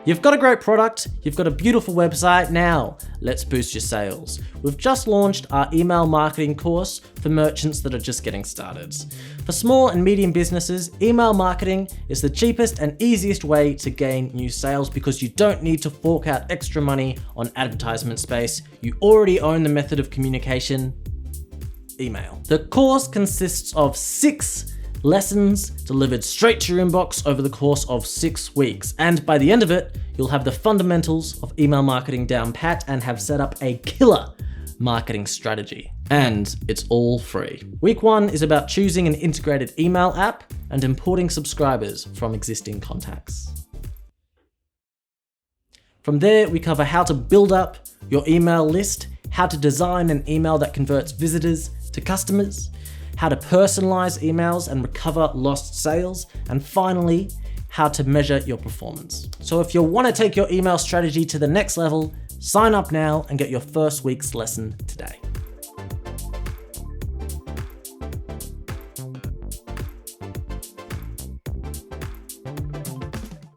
You've got a great product, you've got a beautiful website, now let's boost your sales. We've just launched our email marketing course for merchants that are just getting started. For small and medium businesses, email marketing is the cheapest and easiest way to gain new sales because you don't need to fork out extra money on advertisement space. You already own the method of communication, email. The course consists of 6 lessons delivered straight to your inbox over the course of 6 weeks. And by the end of it, you'll have the fundamentals of email marketing down pat and have set up a killer marketing strategy. And it's all free. Week 1 is about choosing an integrated email app and importing subscribers from existing contacts. From there, we cover how to build up your email list, how to design an email that converts visitors to customers, how to personalize emails and recover lost sales, and finally, how to measure your performance. So if you want to take your email strategy to the next level, sign up now and get your first week's lesson today.